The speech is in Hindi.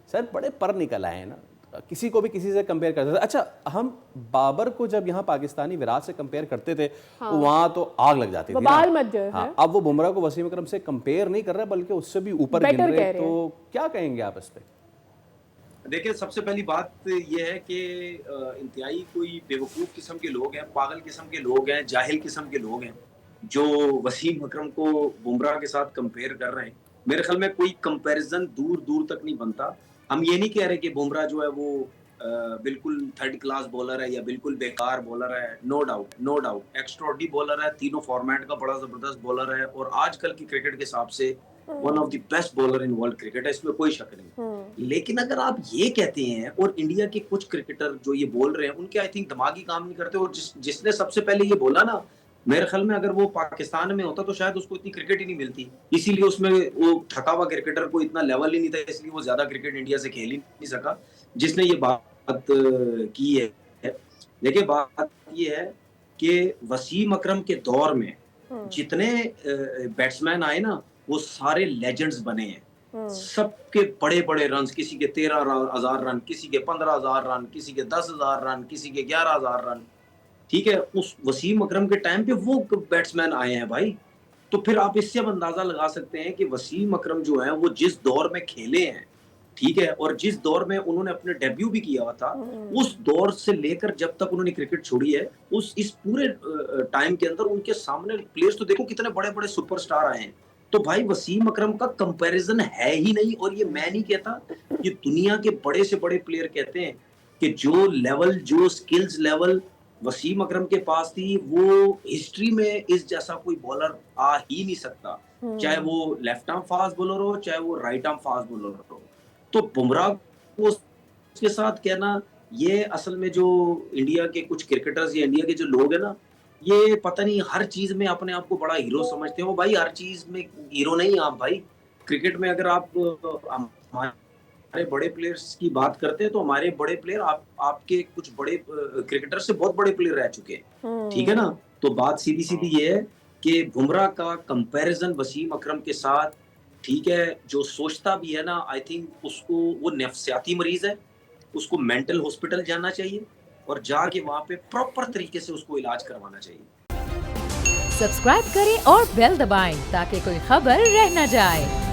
सर बड़े पर निकल आए हैं ना, किसी को भी किसी से कंपेयर करते थे। अच्छा, हम बाबर को जब यहाँ पाकिस्तानी विराट से कंपेयर करते थे, हाँ। वहां तो आग लग जाती थी ना। बवाल मच गए हाँ, हैं। अब वो बुमराह को वसीम अकरम से कंपेयर नहीं कर रहे बल्कि उससे भी ऊपर गिन बेटर रहे, कह रहे हैं। तो क्या कहेंगे आप इस पे? देखिए, सबसे पहली बात ये है कि इंतहाई कोई बेवकूफ़ किस्म के लोग हैं, पागल किस्म के लोग हैं, जाहिल किस्म के लोग हैं, जो वसीम अकरम को बुमराह के साथ कंपेयर कर रहे हैं। मेरे ख्याल में कोई कंपैरिज़न दूर-दूर तक नहीं बनता। हम ये नहीं कह रहे कि बुमराह जो है वो बिल्कुल थर्ड क्लास बॉलर है या बिल्कुल बेकार बॉलर है। No doubt, no doubt. Extraordinary bowler है, तीनों फॉर्मेट का बड़ा ज़बरदस्त बॉलर है और आजकल की क्रिकेट के हिसाब से one of the best bowler in world cricket है, इसमें कोई शक नहीं। लेकिन अगर आप ये कहते हैं और इंडिया के कुछ क्रिकेटर जो ये बोल रहे हैं उनके आई थिंक दिमागी काम नहीं करते, और जिसने सबसे पहले ये बोला ना, मेरे ख्याल में अगर वो पाकिस्तान में होता तो शायद उसको इतनी क्रिकेट ही नहीं मिलती। इसीलिए उसमें वो थका हुआ क्रिकेटर को इतना लेवल ही नहीं था, इसलिए वो ज्यादा क्रिकेट इंडिया से खेल ही नहीं सका, जिसने ये बात की है। देखिए, बात ये है कि वसीम अकरम के दौर में जितने बैट्समैन आए ना, वो सारे लेजेंड्स बने हैं। सबके बड़े बड़े रन, किसी के 13,000 रन, किसी के 15,000 रन, किसी के 10,000 रन, किसी के 11,000 रन। ठीक है, उस वसीम अकरम के टाइम पे वो बैट्समैन आए हैं भाई। तो फिर आप इससे अब अंदाजा लगा सकते हैं कि वसीम अकरम जो है वो जिस दौर में खेले हैं, ठीक है, और जिस दौर में उन्होंने अपने डेब्यू भी किया हुआ था, उस दौर से लेकर जब तक उन्होंने क्रिकेट छोड़ी है, इस पूरे टाइम के अंदर उनके सामने प्लेयर्स तो देखो कितने बड़े बड़े सुपरस्टार आए हैं। तो भाई वसीम अकरम का कंपैरिजन है ही नहीं। और ये मैं नहीं कहता, ये दुनिया के बड़े से बड़े प्लेयर कहते हैं कि जो लेवल, जो स्किल्स लेवल वसीम अकरम के पास थी, वो हिस्ट्री में इस जैसा कोई बॉलर आ ही नहीं सकता, चाहे वो लेफ्ट आर्म फास्ट बॉलर हो, चाहे वो राइट आर्म फास्ट बॉलर हो। तो बुमराह को उसके साथ कहना, ये असल में जो इंडिया के कुछ क्रिकेटर्स या इंडिया के जो लोग हैं ना, ये पता नहीं हर चीज में अपने आप को बड़ा हीरो समझते हो भाई। हर चीज में हीरो नहीं आप भाई। क्रिकेट में अगर आप हमारे बड़े प्लेयर्स की बात करते हैं तो हमारे बड़े प्लेयर आपके कुछ बड़े क्रिकेटर से बहुत बड़े प्लेयर रह चुके हैं, ठीक है ना। तो बात सीधी सीधी ये है कि बुमराह का कंपैरिजन वसीम अकरम के साथ, ठीक है, जो सोचता भी है ना, आई थिंक उसको वो नफ्सियाती मरीज है, उसको मेंटल हॉस्पिटल जाना चाहिए और जाके वहां पे प्रॉपर तरीके से उसको इलाज करवाना चाहिए। सब्सक्राइब करें और बेल दबाएं ताकि कोई खबर रह न जाए।